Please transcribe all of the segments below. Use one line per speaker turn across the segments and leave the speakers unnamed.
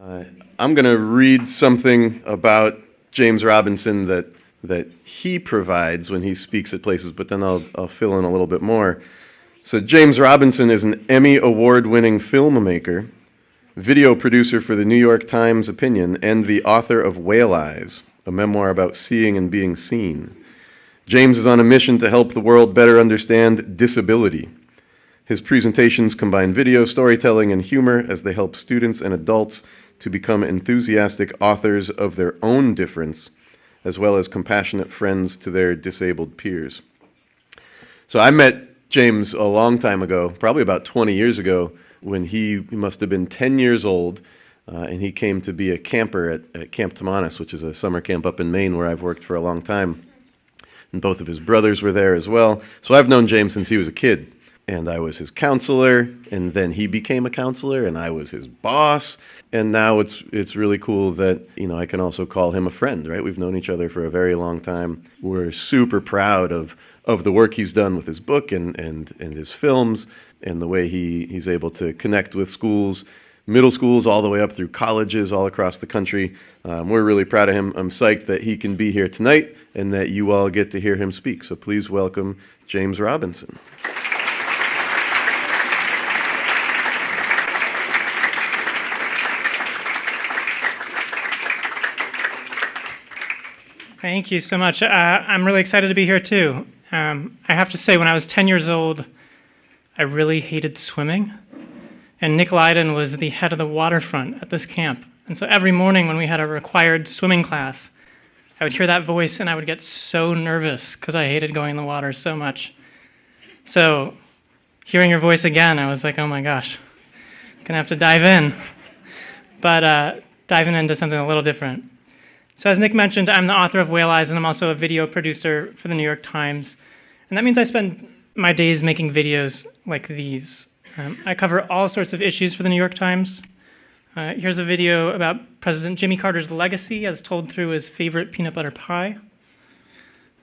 Uh, I'm going to read something about James Robinson that he provides when he speaks at places, but then I'll fill in a little bit more. So James Robinson is an Emmy Award-winning filmmaker, video producer for the New York Times Opinion, and the author of Whale Eyes, a memoir about seeing and being seen. James is on a mission to help the world better understand disability. His presentations combine video, storytelling, and humor as they help students and adults to become enthusiastic authors of their own difference, as well as compassionate friends to their disabled peers. So I met James a long time ago, probably about 20 years ago, when he must have been 10 years old, and he came to be a camper at Camp Tamanis, which is a summer camp up in Maine where I've worked for a long time. And both of his brothers were there as well. So I've known James since he was a kid. And I was his counselor, and then he became a counselor, and I was his boss. And now it's really cool that, I can also call him a friend, right? We've known each other for a very long time. We're super proud of the work he's done with his book and his films, and the way he's able to connect with schools, middle schools all the way up through colleges all across the country. We're really proud of him. I'm psyched that he can be here tonight and that you all get to hear him speak. So please welcome James Robinson.
Thank you so much. I'm really excited to be here too. I have to say, when I was 10 years old, I really hated swimming. And Nick Lydon was the head of the waterfront at this camp. And so every morning when we had a required swimming class, I would hear that voice and I would get so nervous because I hated going in the water so much. So hearing your voice again, I was like, oh my gosh, I'm gonna have to dive in. But diving into something a little different. So as Nick mentioned, I'm the author of Whale Eyes, and I'm also a video producer for the New York Times. And that means I spend my days making videos like these. I cover all sorts of issues for the New York Times. Here's a video about President Jimmy Carter's legacy as told through his favorite peanut butter pie.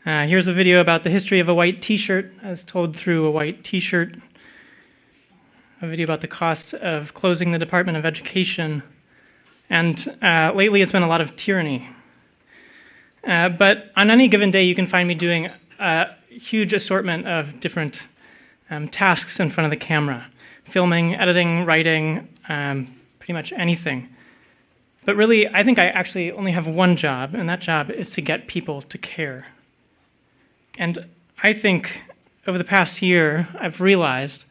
Here's a video about the history of a white t-shirt as told through a white t-shirt. A video about the cost of closing the Department of Education. And lately it's been a lot of tyranny. But on any given day, you can find me doing a huge assortment of different tasks in front of the camera. Filming, editing, writing, pretty much anything. But really, I think I actually only have one job, and that job is to get people to care. And I think over the past year, I've realized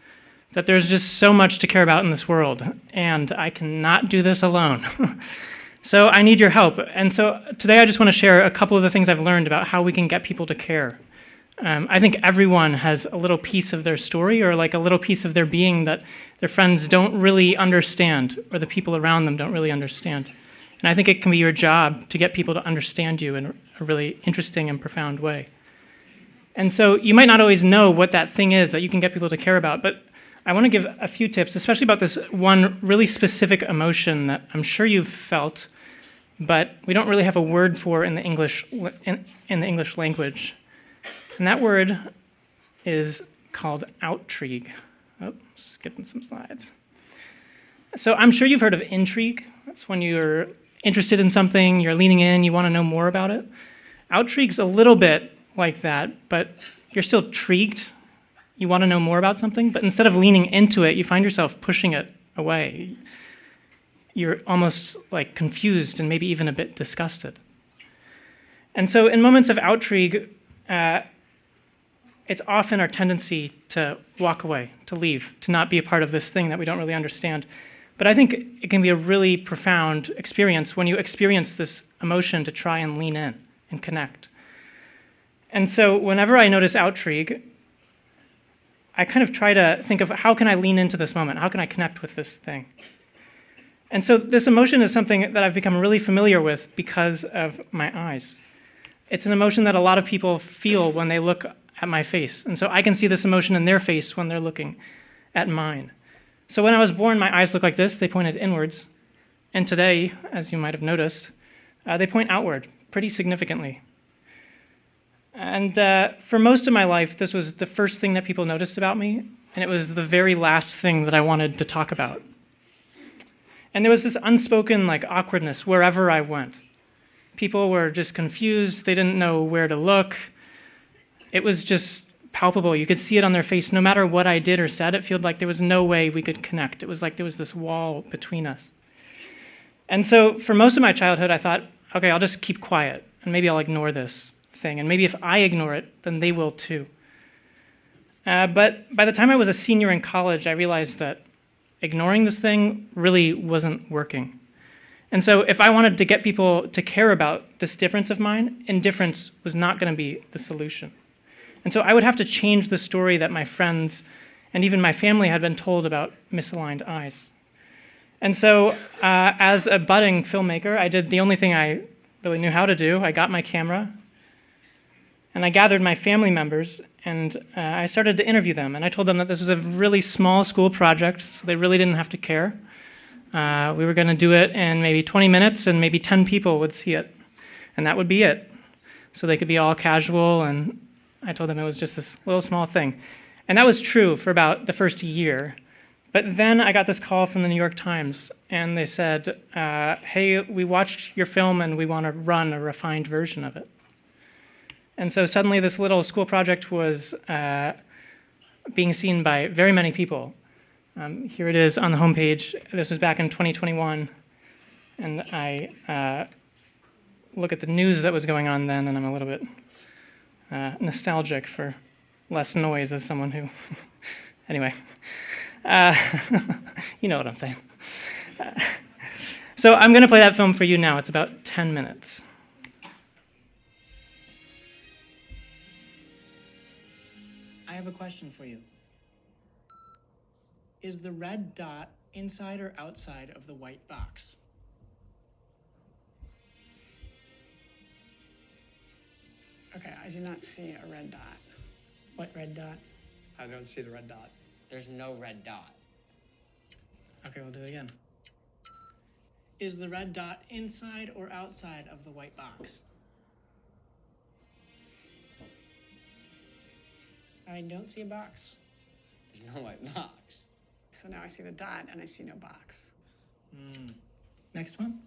that there's just so much to care about in this world, and I cannot do this alone. So I need your help. And so today I just want to share a couple of the things I've learned about how we can get people to care. I think everyone has a little piece of their story or like a little piece of their being that their friends don't really understand or the people around them don't really understand. And I think it can be your job to get people to understand you in a really interesting and profound way. And so you might not always know what that thing is that you can get people to care about, but I want to give a few tips, especially about this one really specific emotion that I'm sure you've felt, but we don't really have a word for in the English language. And that word is called outrigue. Oh, skipping some slides. So I'm sure you've heard of intrigue. That's when you're interested in something, you're leaning in, you want to know more about it. Outrigue's a little bit like that, but you're still intrigued. You want to know more about something, but instead of leaning into it, you find yourself pushing it away. You're almost like confused and maybe even a bit disgusted. And so in moments of outrigue, it's often our tendency to walk away, to leave, to not be a part of this thing that we don't really understand. But I think it can be a really profound experience when you experience this emotion to try and lean in and connect. And so whenever I notice outrigue, I kind of try to think of how can I lean into this moment? How can I connect with this thing? And so this emotion is something that I've become really familiar with because of my eyes. It's an emotion that a lot of people feel when they look at my face. And so I can see this emotion in their face when they're looking at mine. So when I was born, my eyes looked like this. They pointed inwards. And today, as you might have noticed, they point outward pretty significantly. And for most of my life, this was the first thing that people noticed about me, and it was the very last thing that I wanted to talk about. And there was this unspoken like awkwardness wherever I went. People were just confused. They didn't know where to look. It was just palpable. You could see it on their face. No matter what I did or said, it felt like there was no way we could connect. It was like there was this wall between us. And so for most of my childhood, I thought, okay, I'll just keep quiet, and maybe I'll ignore this thing. And maybe if I ignore it, then they will too. But by the time I was a senior in college, I realized that ignoring this thing really wasn't working. And so if I wanted to get people to care about this difference of mine, indifference was not going to be the solution. And so I would have to change the story that my friends and even my family had been told about misaligned eyes. And so as a budding filmmaker, I did the only thing I really knew how to do. I got my camera, and I gathered my family members, and I started to interview them. And I told them that this was a really small school project, so they really didn't have to care. We were going to do it in maybe 20 minutes, and maybe 10 people would see it. And that would be it. So they could be all casual, and I told them it was just this little small thing. And that was true for about the first year. But then I got this call from the New York Times, and they said, hey, we watched your film, and we want to run a refined version of it. And so suddenly this little school project was being seen by very many people. Here it is on the homepage. This was back in 2021. And I look at the news that was going on then, and I'm a little bit nostalgic for less noise as someone who... Anyway, you know what I'm saying. So I'm going to play that film for you now. It's about 10 minutes. I have a question for you. Is the red dot inside or outside of the white box?
Okay, I do not see a red dot.
What red dot?
I don't see the red dot.
There's no red dot.
Okay, we'll do it again. Is the red dot inside or outside of the white box? I don't see a box.
There's no white box.
So now I see the dot and I see no box.
Next one.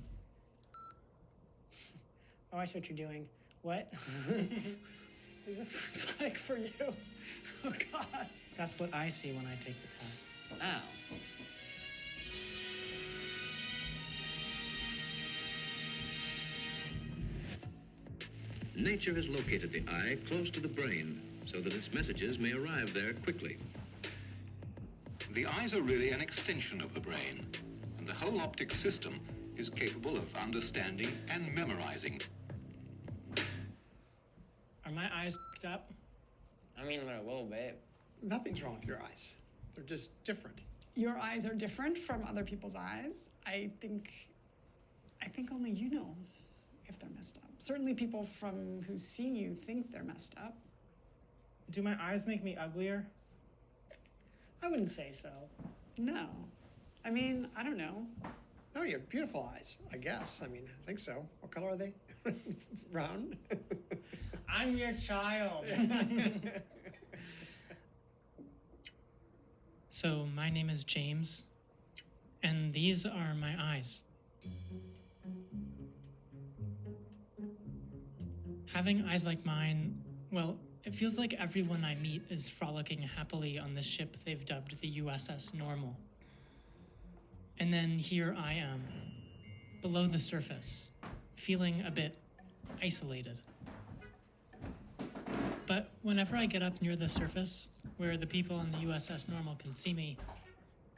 Oh, I see what you're doing. What?
Is this what it's like for you? Oh, God.
That's what I see when I take the test.
Ow.
Nature has located the eye close to the brain so that its messages may arrive there quickly.
The eyes are really an extension of the brain, and the whole optic system is capable of understanding and memorizing.
Are my eyes picked up?
I mean, a little bit.
Nothing's wrong with your eyes. They're just different.
Your eyes are different from other people's eyes. I think only you know if they're messed up. Certainly people who see you think they're messed up.
Do my eyes make me uglier?
I wouldn't say so.
No. I mean, I don't know.
No, you have beautiful eyes, I guess. I mean, I think so. What color are they? Brown?
I'm your child. So my name is James, and these are my eyes. Having eyes like mine, well, it feels like everyone I meet is frolicking happily on the ship they've dubbed the USS Normal. And then here I am, below the surface, feeling a bit isolated. But whenever I get up near the surface, where the people on the USS Normal can see me,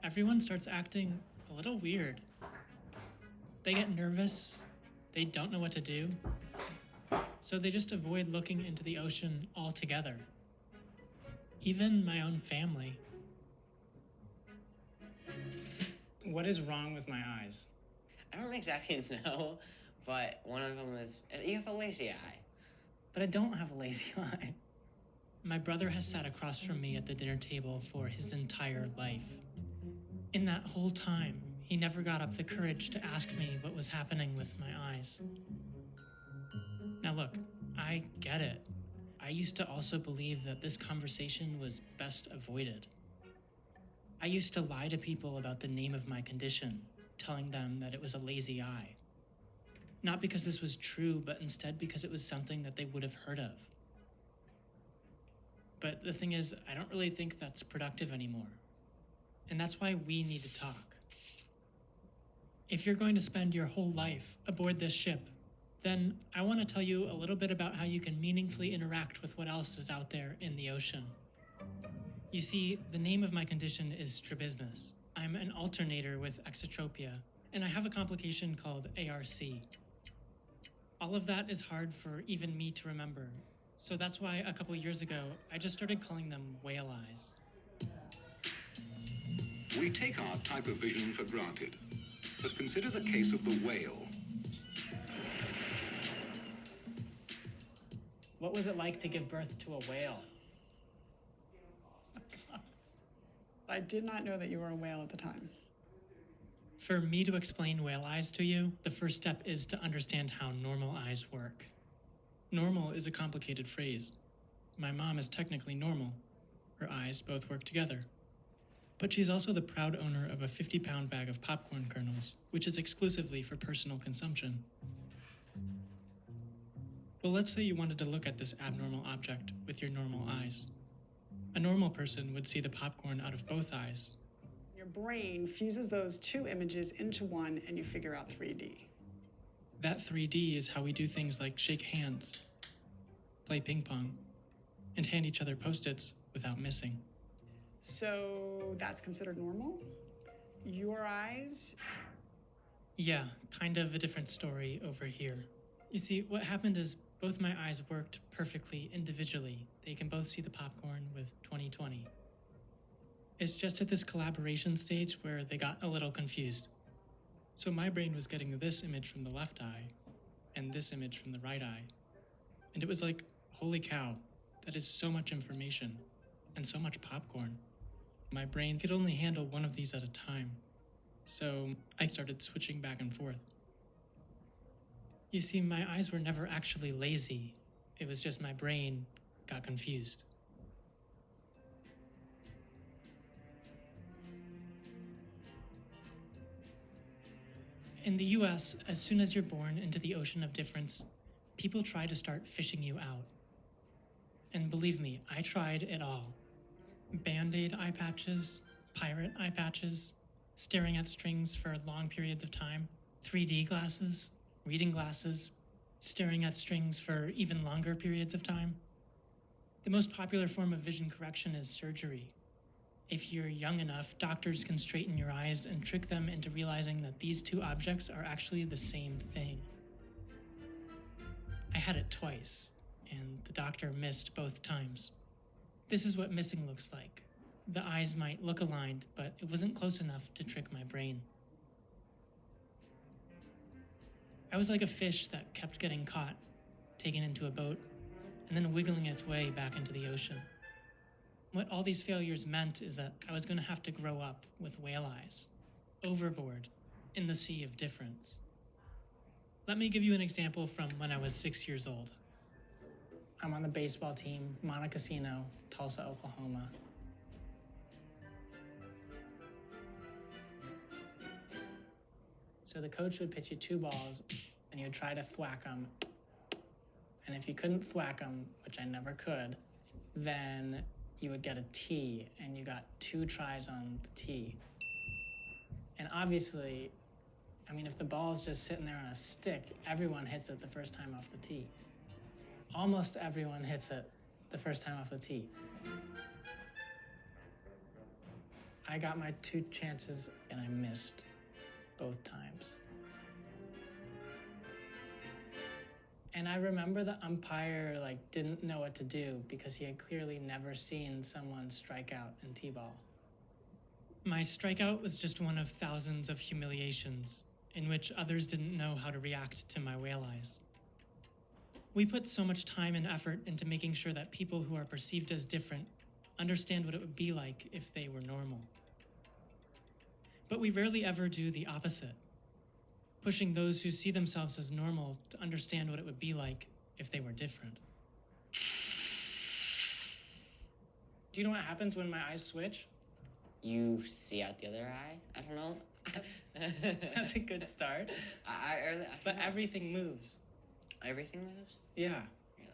everyone starts acting a little weird. They get nervous, they don't know what to do, so they just avoid looking into the ocean altogether. Even my own family. What is wrong with my eyes?
I don't exactly know, but one of them is you have a lazy eye.
But I don't have a lazy eye. My brother has sat across from me at the dinner table for his entire life. In that whole time, he never got up the courage to ask me what was happening with my eyes. Now look, I get it. I used to also believe that this conversation was best avoided. I used to lie to people about the name of my condition, telling them that it was a lazy eye. Not because this was true, but instead because it was something that they would have heard of. But the thing is, I don't really think that's productive anymore. And that's why we need to talk. If you're going to spend your whole life aboard this ship, then I want to tell you a little bit about how you can meaningfully interact with what else is out there in the ocean. You see, the name of my condition is strabismus. I'm an alternator with exotropia, and I have a complication called ARC. All of that is hard for even me to remember, so that's why a couple years ago, I just started calling them whale eyes.
We take our type of vision for granted, but consider the case of the whale.
What was it like to give birth to a whale?
I did not know that you were a whale at the time.
For me to explain whale eyes to you, the first step is to understand how normal eyes work. Normal is a complicated phrase. My mom is technically normal. Her eyes both work together. But she's also the proud owner of a 50-pound bag of popcorn kernels, which is exclusively for personal consumption. Well, let's say you wanted to look at this abnormal object with your normal eyes. A normal person would see the popcorn out of both eyes.
Your brain fuses those two images into one and you figure out 3D.
That 3D is how we do things like shake hands, play ping pong, and hand each other Post-its without missing.
So that's considered normal? Your eyes?
Yeah, kind of a different story over here. You see, what happened is both my eyes worked perfectly individually. They can both see the popcorn with 20/20. It's just at this collaboration stage where they got a little confused. So my brain was getting this image from the left eye and this image from the right eye. And it was like, holy cow, that is so much information and so much popcorn. My brain could only handle one of these at a time. So I started switching back and forth. You see, my eyes were never actually lazy. It was just my brain got confused. In the US, as soon as you're born into the ocean of difference, people try to start fishing you out. And believe me, I tried it all. Band-Aid eye patches, pirate eye patches, staring at strings for long periods of time, 3D glasses, reading glasses, staring at strings for even longer periods of time. The most popular form of vision correction is surgery. If you're young enough, doctors can straighten your eyes and trick them into realizing that these two objects are actually the same thing. I had it twice, and the doctor missed both times. This is what missing looks like. The eyes might look aligned, but it wasn't close enough to trick my brain. I was like a fish that kept getting caught, taken into a boat, and then wiggling its way back into the ocean. What all these failures meant is that I was going to have to grow up with whale eyes, overboard, in the sea of difference. Let me give you an example from when I was 6 years old. I'm on the baseball team, Montecasino, Tulsa, Oklahoma. So the coach would pitch you 2 balls, and you'd try to thwack them. And if you couldn't thwack them, which I never could, then you would get a tee, and you got 2 tries on the tee. And obviously, I mean, if the ball's just sitting there on a stick, everyone hits it the first time off the tee. Almost everyone hits it the first time off the tee. I got my 2 chances, and I missed both times. And I remember the umpire didn't know what to do because he had clearly never seen someone strike out in T-ball. My strikeout was just one of thousands of humiliations in which others didn't know how to react to my whale eyes. We put so much time and effort into making sure that people who are perceived as different understand what it would be like if they were normal. But we rarely ever do the opposite, pushing those who see themselves as normal to understand what it would be like if they were different. Do you know what happens when my eyes switch?
you see out the other eye. I don't know.
That's a good start.
I don't
But
know.
everything moves.
Everything moves?
Yeah.
Really?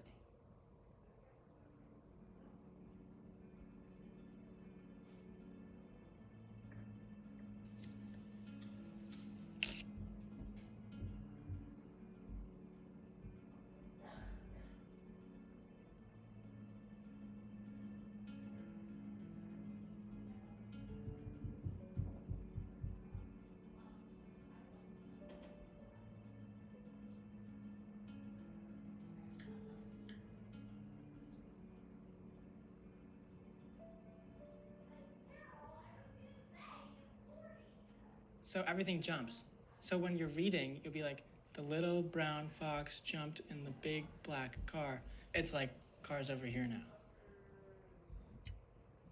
So everything jumps. So when you're reading, you'll be like, the little brown fox jumped in the big black car. It's like, car's over here now.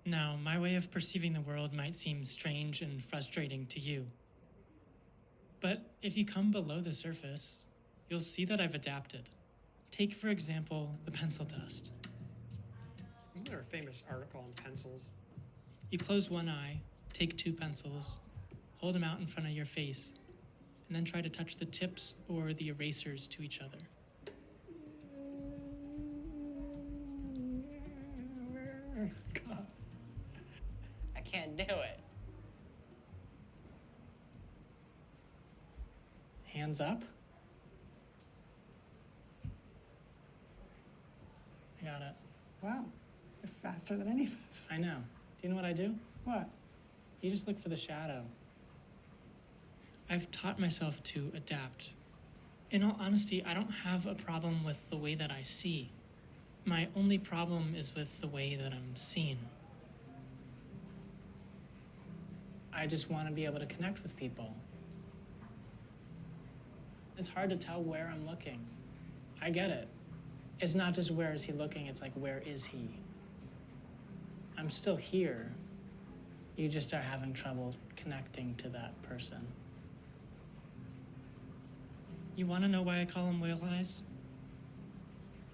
Now, my way of perceiving the world might seem strange and frustrating to you. But if you come below the surface, you'll see that I've adapted. Take, for example, the pencil dust.
Isn't there a famous article on pencils?
You close one eye, take 2 pencils, hold them out in front of your face, and then try to touch the tips or the erasers to each other.
God.
I can't do it.
Hands up. I got it.
Wow, you're faster than any of us.
I know. Do you know what I do?
What?
You just look for the shadow.
I've taught myself to adapt. In all honesty, I don't have a problem with the way that I see. My only problem is with the way that I'm seen.
I just want to be able to connect with people. It's hard to tell where I'm looking. I get it. It's not just where is he looking, it's like where is he? I'm still here. You just are having trouble connecting to that person.
You want to know why I call them whale eyes?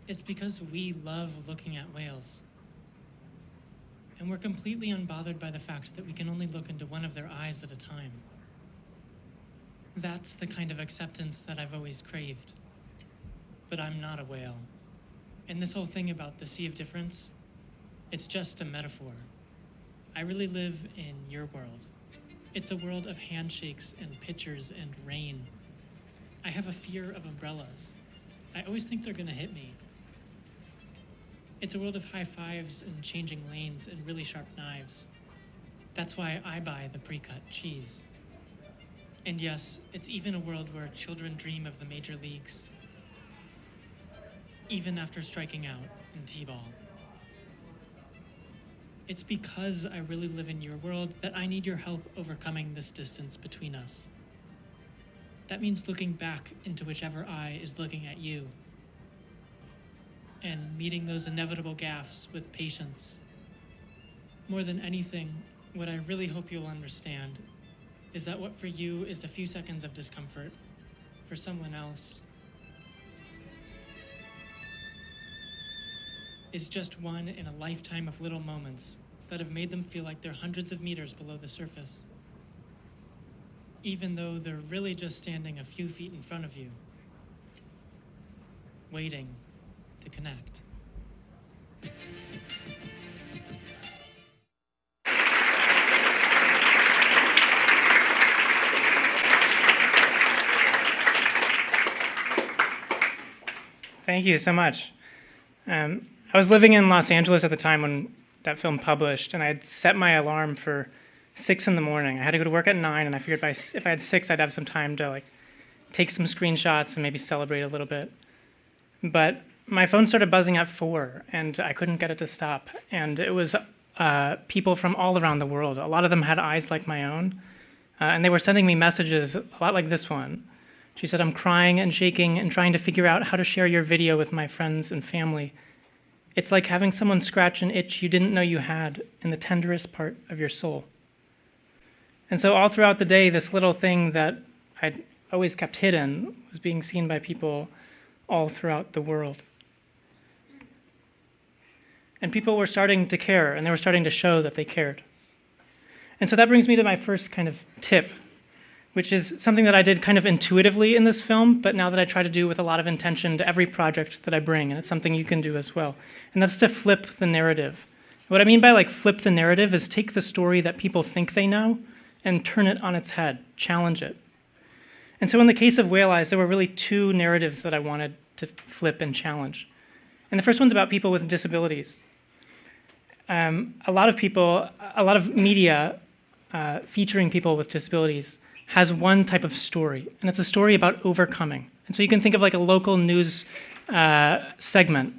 It's because we love looking at whales. And we're completely unbothered by the fact that we can only look into one of their eyes at a time. That's the kind of acceptance that I've always craved. But I'm not a whale. And this whole thing about the sea of difference, it's just a metaphor. I really live in your world. It's a world of handshakes and pictures and rain. I have a fear of umbrellas. I always think they're gonna hit me. It's a world of high fives and changing lanes and really sharp knives. That's why I buy the pre-cut cheese. And yes, it's even a world where children dream of the major leagues, even after striking out in T-ball. It's because I really live in your world that I need your help overcoming this distance between us. That means looking back into whichever eye is looking at you and meeting those inevitable gaffes with patience. More than anything, what I really hope you'll understand is that what for you is a few seconds of discomfort, for someone else is just one in a lifetime of little moments that have made them feel like they're hundreds of meters below the surface, even though they're really just standing a few feet in front of you, waiting to connect.
Thank you so much. I was living in Los Angeles at the time when that film published, and I had set my alarm for 6 in the morning. I had to go to work at 9, and I figured if I had 6, I'd have some time to take some screenshots and maybe celebrate a little bit. But my phone started buzzing at 4, and I couldn't get it to stop. And it was people from all around the world. A lot of them had eyes like my own, and they were sending me messages a lot like this one. She said, "I'm crying and shaking and trying to figure out how to share your video with my friends and family. It's like having someone scratch an itch you didn't know you had in the tenderest part of your soul." And so all throughout the day, this little thing that I'd always kept hidden was being seen by people all throughout the world. And people were starting to care, and they were starting to show that they cared.
And so that brings me to my first kind of tip, which is something that I did kind of intuitively in this film, but now that I try to do with a lot of intention to every project that I bring, and it's something you can do as well. And that's to flip the narrative. What I mean by like flip the narrative is take the story that people think they know and turn it on its head, challenge it. And so in the case of Whale Eyes, there were really two narratives that I wanted to flip and challenge. And the first one's about people with disabilities. A lot of media featuring people with disabilities has one type of story, and it's a story about overcoming. And so you can think of like a local news segment,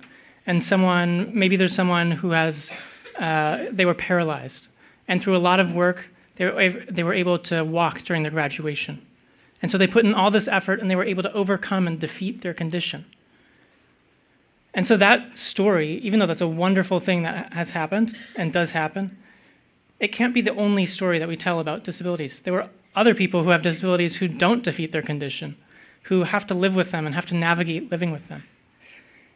and maybe there's someone who they were paralyzed, and through a lot of work, they were able to walk during their graduation. And so they put in all this effort, and they were able to overcome and defeat their condition. And so that story, even though that's a wonderful thing that has happened and does happen, it can't be the only story that we tell about disabilities. There were other people who have disabilities who don't defeat their condition, who have to live with them and have to navigate living with them.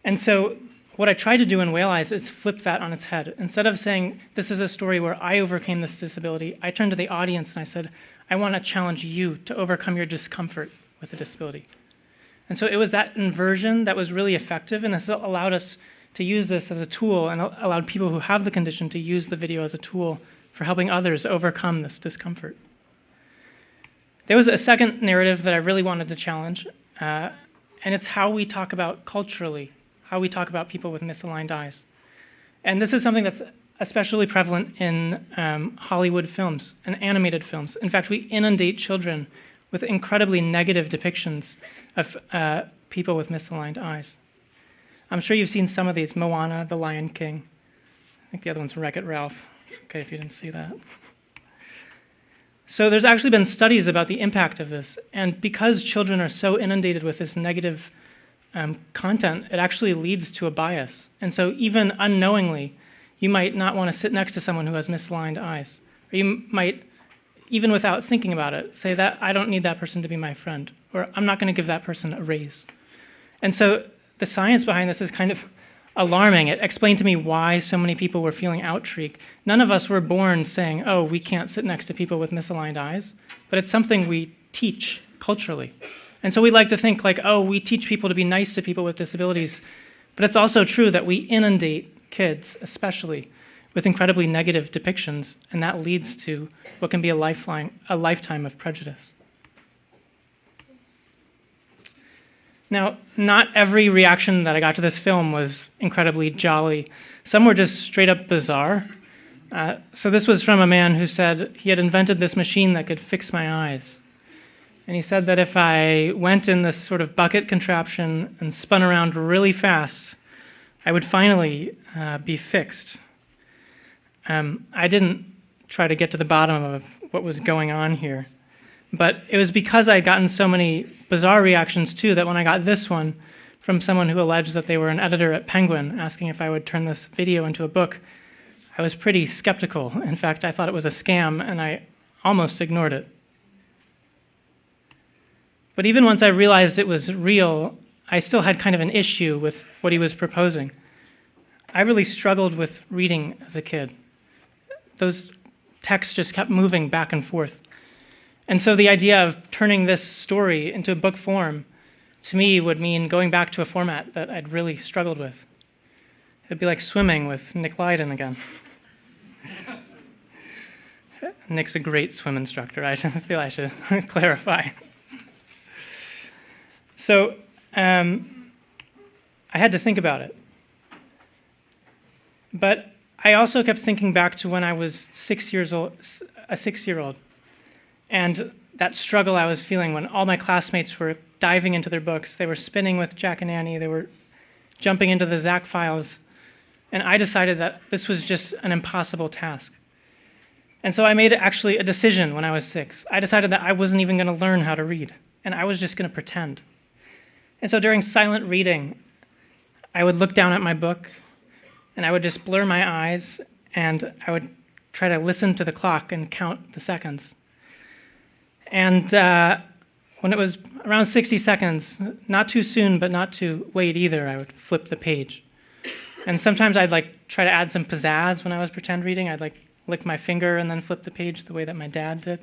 And so what I tried to do in Whale Eyes is flip that on its head. Instead of saying, this is a story where I overcame this disability, I turned to the audience and I said, I want to challenge you to overcome your discomfort with a disability. And so it was that inversion that was really effective, and this allowed us to use this as a tool and allowed people who have the condition to use the video as a tool for helping others overcome this discomfort. There was a second narrative that I really wanted to challenge, and it's how we talk about culturally, how we talk about people with misaligned eyes. And this is something that's especially prevalent in Hollywood films and animated films. In fact, we inundate children with incredibly negative depictions of people with misaligned eyes. I'm sure you've seen some of these, Moana, The Lion King. I think the other one's Wreck-It Ralph. It's okay if you didn't see that. So there's actually been studies about the impact of this, and because children are so inundated with this negative content, it actually leads to a bias. And so even unknowingly, you might not want to sit next to someone who has misaligned eyes. Or you might, even without thinking about it, say that I don't need that person to be my friend, or I'm not going to give that person a raise. And so the science behind this is kind of alarming. It explained to me why so many people were feeling outriged. None of us were born saying, oh, we can't sit next to people with misaligned eyes, but it's something we teach culturally. And so we like to think like, oh, we teach people to be nice to people with disabilities, but it's also true that we inundate kids, especially, with incredibly negative depictions, and that leads to what can be a lifetime of prejudice. Now, not every reaction that I got to this film was incredibly jolly. Some were just straight up bizarre. So this was from a man who said he had invented this machine that could fix my eyes. And he said that if I went in this sort of bucket contraption and spun around really fast, I would finally be fixed. I didn't try to get to the bottom of what was going on here. But it was because I'd gotten so many bizarre reactions, too, that when I got this one from someone who alleged that they were an editor at Penguin asking if I would turn this video into a book, I was pretty skeptical. In fact, I thought it was a scam, and I almost ignored it. But even once I realized it was real, I still had kind of an issue with what he was proposing. I really struggled with reading as a kid. Those texts just kept moving back and forth. And so the idea of turning this story into a book form, to me, would mean going back to a format that I'd really struggled with. It'd be like swimming with Nick Lydon again. Nick's a great swim instructor. I feel I should clarify. So I had to think about it. But I also kept thinking back to when I was 6 years old, a 6-year-old. And that struggle I was feeling when all my classmates were diving into their books. They were spinning with Jack and Annie. They were jumping into the Zach files. And I decided that this was just an impossible task. And so I made actually a decision when I was 6. I decided that I wasn't even going to learn how to read, and I was just going to pretend. And so during silent reading, I would look down at my book, and I would just blur my eyes, and I would try to listen to the clock and count the seconds. And when it was around 60 seconds, not too soon, but not too late either, I would flip the page. And sometimes I'd try to add some pizzazz when I was pretend reading. I'd lick my finger and then flip the page the way that my dad did.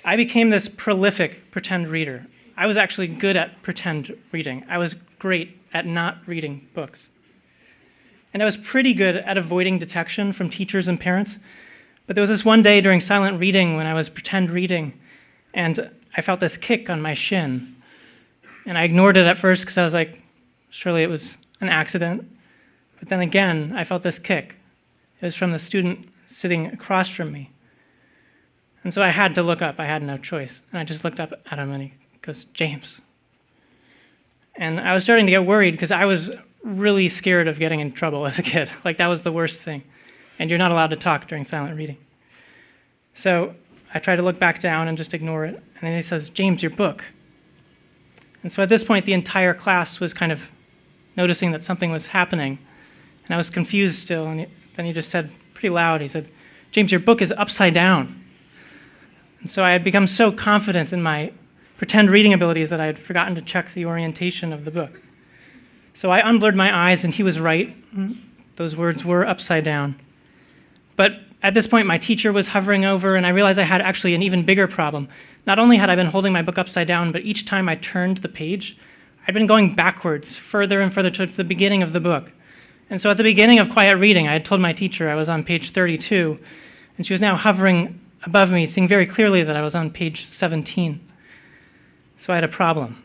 I became this prolific pretend reader. I was actually good at pretend reading. I was great at not reading books. And I was pretty good at avoiding detection from teachers and parents. But there was this one day during silent reading when I was pretend reading, and I felt this kick on my shin. And I ignored it at first because I was like, surely it was an accident. But then again, I felt this kick. It was from the student sitting across from me. And so I had to look up. I had no choice. And I just looked up at him, and he goes, "James." And I was starting to get worried because I was really scared of getting in trouble as a kid. Like, that was the worst thing. And you're not allowed to talk during silent reading. So I tried to look back down and just ignore it. And then he says, "James, your book." And so at this point, the entire class was kind of noticing that something was happening. And I was confused still. And then he just said pretty loud, he said, "James, your book is upside down." And so I had become so confident in my pretend reading abilities that I had forgotten to check the orientation of the book. So I unblurred my eyes, and he was right. Those words were upside down. But at this point, my teacher was hovering over, and I realized I had actually an even bigger problem. Not only had I been holding my book upside down, but each time I turned the page, I'd been going backwards, further and further towards the beginning of the book. And so at the beginning of quiet reading, I had told my teacher I was on page 32, and she was now hovering above me, seeing very clearly that I was on page 17. So I had a problem.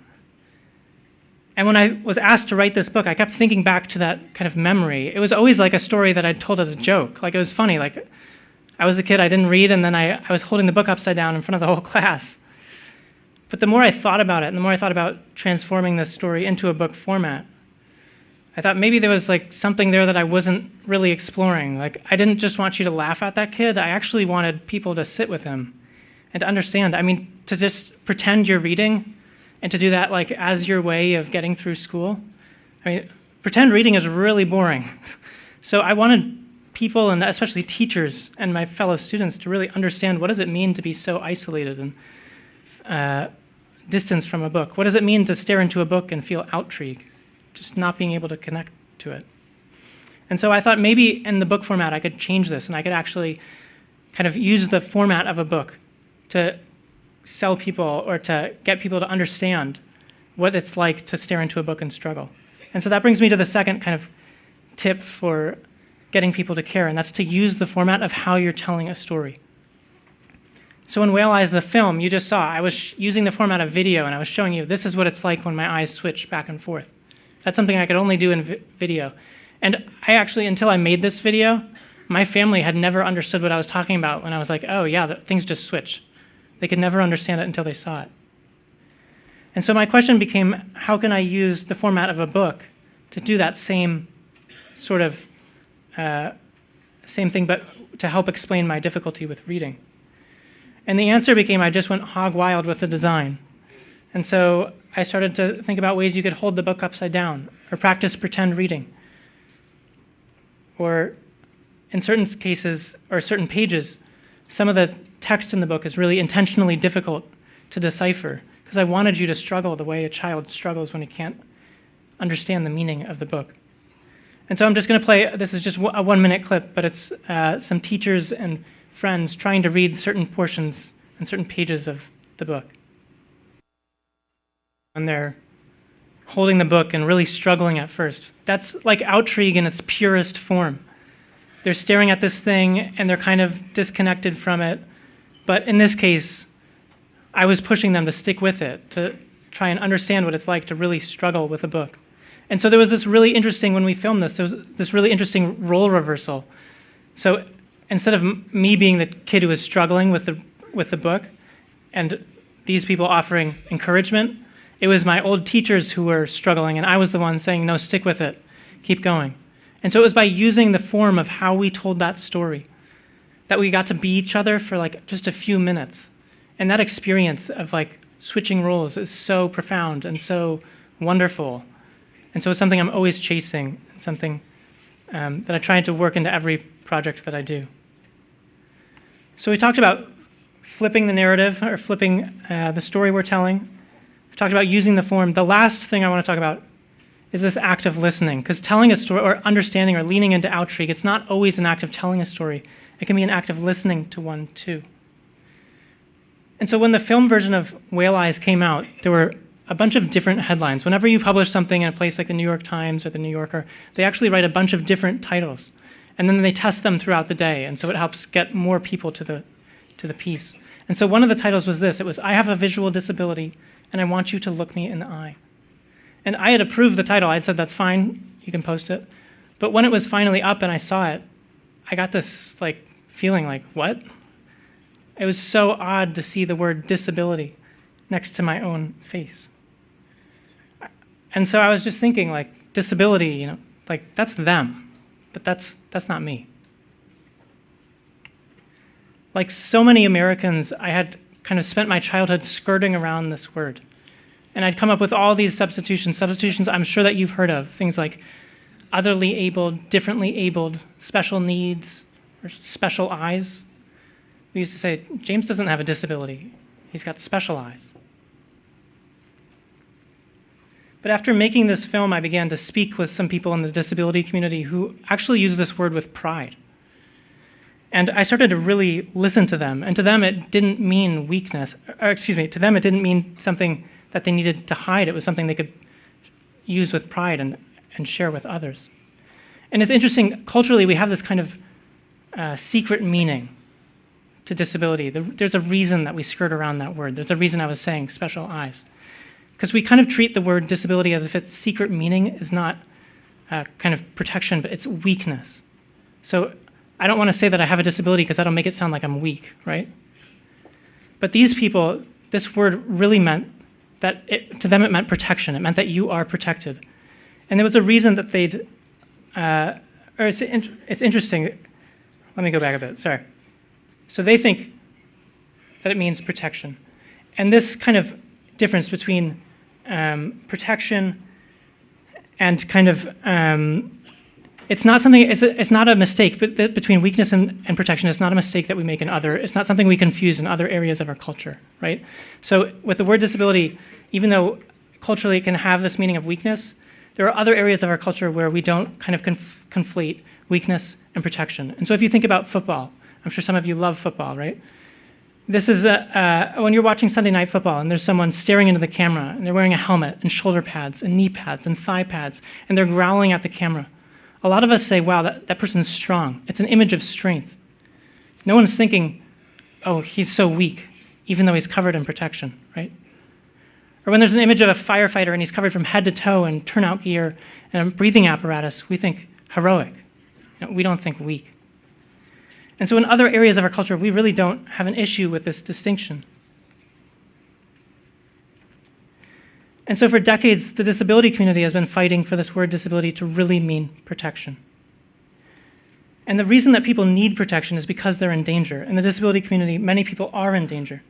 And when I was asked to write this book, I kept thinking back to that kind of memory. It was always like a story that I'd told as a joke. Like, it was funny. Like, I was a kid, I didn't read, and then I was holding the book upside down in front of the whole class. But the more I thought about it, and the more I thought about transforming this story into a book format, I thought maybe there was like something there that I wasn't really exploring. Like, I didn't just want you to laugh at that kid. I actually wanted people to sit with him and to understand. I mean, to just pretend you're reading and to do that like as your way of getting through school. I mean, pretend reading is really boring. So I wanted people, and especially teachers and my fellow students, to really understand, what does it mean to be so isolated and distanced from a book? What does it mean to stare into a book and feel outrage, just not being able to connect to it? And so I thought maybe in the book format I could change this, and I could actually kind of use the format of a book to sell people or to get people to understand what it's like to stare into a book and struggle. And so that brings me to the second kind of tip for getting people to care, and that's to use the format of how you're telling a story. So in Whale Eyes, the film you just saw, I was using the format of video, and I was showing you this is what it's like when my eyes switch back and forth. That's something I could only do in video. And I actually, until I made this video, my family had never understood what I was talking about when I was like, oh yeah, things just switch. They could never understand it until they saw it. And so my question became, how can I use the format of a book to do that same sort of, same thing, but to help explain my difficulty with reading? And the answer became, I just went hog wild with the design. And so I started to think about ways you could hold the book upside down, or practice pretend reading. Or in certain cases, or certain pages, some of the text in the book is really intentionally difficult to decipher, because I wanted you to struggle the way a child struggles when he can't understand the meaning of the book. And so I'm just going to play, this is just a 1-minute clip, but it's some teachers and friends trying to read certain portions and certain pages of the book. And they're holding the book and really struggling at first. That's like outrage in its purest form. They're staring at this thing and they're kind of disconnected from it. But in this case, I was pushing them to stick with it, to try and understand what it's like to really struggle with a book. And so there was this really interesting, when we filmed this, there was this really interesting role reversal. So instead of me being the kid who was struggling with the book and these people offering encouragement, it was my old teachers who were struggling, and I was the one saying, no, stick with it, keep going. And so it was by using the form of how we told that story that we got to be each other for like just a few minutes. And that experience of like switching roles is so profound and so wonderful. And so it's something I'm always chasing, something that I try to work into every project that I do. So we talked about flipping the narrative, or flipping the story we're telling. We've talked about using the form. The last thing I want to talk about is this act of listening. Because telling a story, or understanding, or leaning into outreach, it's not always an act of telling a story. It can be an act of listening to one too. And so when the film version of Whale Eyes came out, there were a bunch of different headlines. Whenever you publish something in a place like the New York Times or the New Yorker, they actually write a bunch of different titles. And then they test them throughout the day. And so it helps get more people to the piece. And so one of the titles was this. It was, "I have a visual disability, and I want you to look me in the eye." And I had approved the title. I had said, that's fine, you can post it. But when it was finally up and I saw it, I got this feeling like, what? It was so odd to see the word disability next to my own face. And so I was just thinking, disability, that's them, but that's not me. Like so many Americans, I had kind of spent my childhood skirting around this word. And I'd come up with all these substitutions I'm sure that you've heard of, things like otherly abled, differently abled, special needs, or special eyes. We used to say, James doesn't have a disability, he's got special eyes. But after making this film, I began to speak with some people in the disability community who actually use this word with pride. And I started to really listen to them. And to them, it didn't mean weakness. To them, it didn't mean something that they needed to hide. It was something they could use with pride and share with others. And it's interesting, culturally, we have this kind of secret meaning to disability. There's a reason that we skirt around that word. There's a reason I was saying special eyes. Because we kind of treat the word disability as if its secret meaning is not kind of protection, but it's weakness. So I don't want to say that I have a disability because that'll make it sound like I'm weak, right? But these people, this word really meant that, to them it meant protection. It meant that you are protected. And there was a reason that they'd, it's interesting. Let me go back a bit, sorry. So they think that it means protection. And this kind of difference between protection and kind of, it's not something, it's not a mistake, but between weakness and protection, it's not a mistake that we make it's not something we confuse in other areas of our culture, right? So with the word disability, even though culturally it can have this meaning of weakness, there are other areas of our culture where we don't kind of conflate weakness and protection. And so if you think about football, I'm sure some of you love football, right? This is when you're watching Sunday Night Football and there's someone staring into the camera and they're wearing a helmet and shoulder pads and knee pads and thigh pads and they're growling at the camera. A lot of us say, wow, that person's strong. It's an image of strength. No one's thinking, oh, he's so weak, even though he's covered in protection, right? Or when there's an image of a firefighter and he's covered from head to toe in turnout gear and a breathing apparatus, we think heroic. We don't think weak. And so in other areas of our culture, we really don't have an issue with this distinction. And so for decades, the disability community has been fighting for this word disability to really mean protection. And the reason that people need protection is because they're in danger. In the disability community, many people are in danger.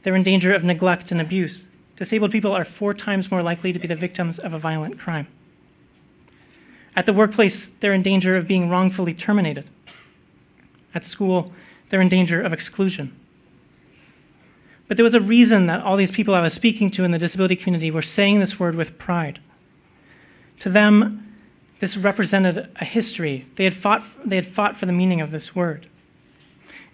They're in danger of neglect and abuse. Disabled people are 4 times more likely to be the victims of a violent crime. At the workplace, they're in danger of being wrongfully terminated. At school, they're in danger of exclusion. But there was a reason that all these people I was speaking to in the disability community were saying this word with pride. To them, this represented a history. They had fought for the meaning of this word.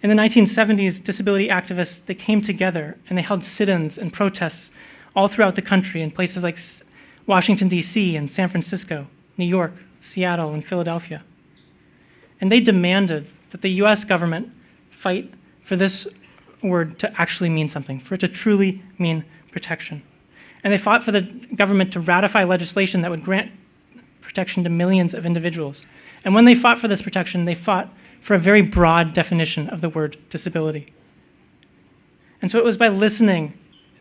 In the 1970s, disability activists, they came together and they held sit-ins and protests all throughout the country in places like Washington, D.C. and San Francisco, New York, Seattle, and Philadelphia. And they demanded that the US government fight for this word to actually mean something, for it to truly mean protection. And they fought for the government to ratify legislation that would grant protection to millions of individuals. And when they fought for this protection, they fought for a very broad definition of the word disability. And so it was by listening,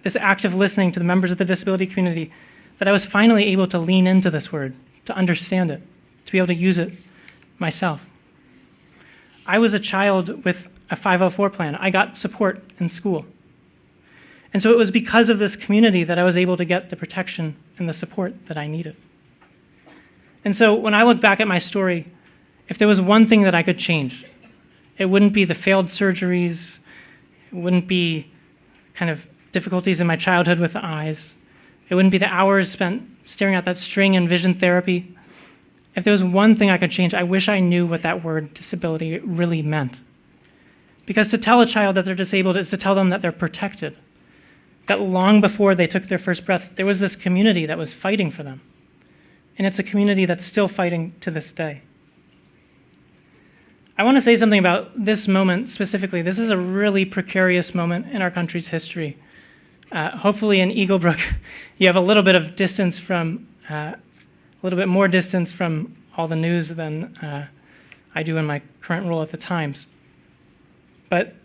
this active listening to the members of the disability community, that I was finally able to lean into this word, to understand it, to be able to use it myself. I was a child with a 504 plan. I got support in school. And so it was because of this community that I was able to get the protection and the support that I needed. And so when I look back at my story, if there was one thing that I could change, it wouldn't be the failed surgeries, it wouldn't be kind of difficulties in my childhood with the eyes, It wouldn't be the hours spent staring at that string in vision therapy. If there was one thing I could change, I wish I knew what that word disability really meant. Because to tell a child that they're disabled is to tell them that they're protected. That long before they took their first breath, there was this community that was fighting for them. And it's a community that's still fighting to this day. I want to say something about this moment specifically. This is a really precarious moment in our country's history. Hopefully in Eaglebrook, you have a little bit of distance from, a little bit more distance from all the news than I do in my current role at the Times. But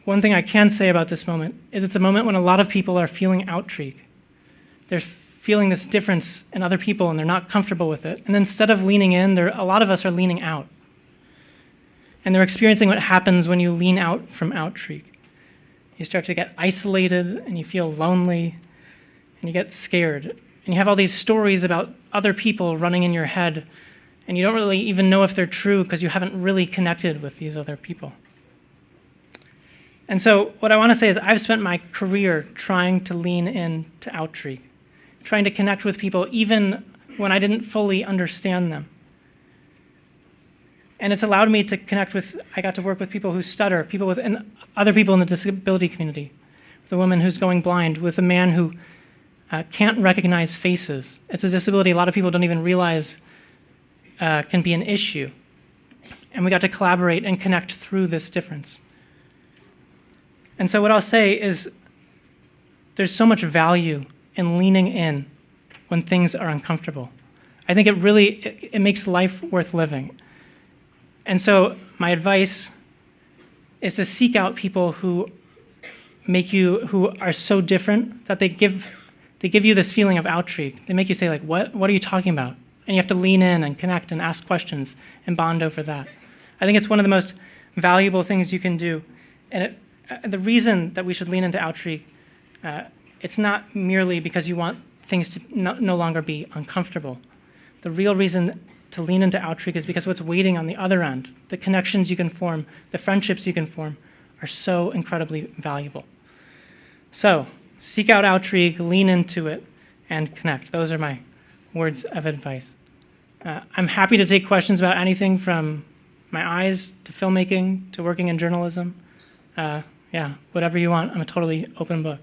one thing I can say about this moment is it's a moment when a lot of people are feeling outrigue. They're feeling this difference in other people and they're not comfortable with it. And instead of leaning in, a lot of us are leaning out. And they're experiencing what happens when you lean out from outrigue. You start to get isolated and you feel lonely and you get scared. And you have all these stories about other people running in your head and you don't really even know if they're true because you haven't really connected with these other people. And so what I want to say is I've spent my career trying to lean in to outrigue, trying to connect with people even when I didn't fully understand them. And it's allowed me to connect with, I got to work with people who stutter, and other people in the disability community, with a woman who's going blind, with a man who can't recognize faces. It's a disability a lot of people don't even realize can be an issue. And we got to collaborate and connect through this difference. And so what I'll say is there's so much value in leaning in when things are uncomfortable. I think it makes life worth living. And so my advice is to seek out people who are so different that they give you this feeling of outrigue. They make you say, like, what are you talking about? And you have to lean in and connect and ask questions and bond over that. I think it's one of the most valuable things you can do. And the reason that we should lean into outrigue, it's not merely because you want things to no longer be uncomfortable. The real reason to lean into outrigue is because what's waiting on the other end, the connections you can form, the friendships you can form, are so incredibly valuable. So seek out outrigue, lean into it, and connect. Those are my words of advice. I'm happy to take questions about anything from my eyes to filmmaking to working in journalism. Yeah, whatever you want. I'm a totally open book.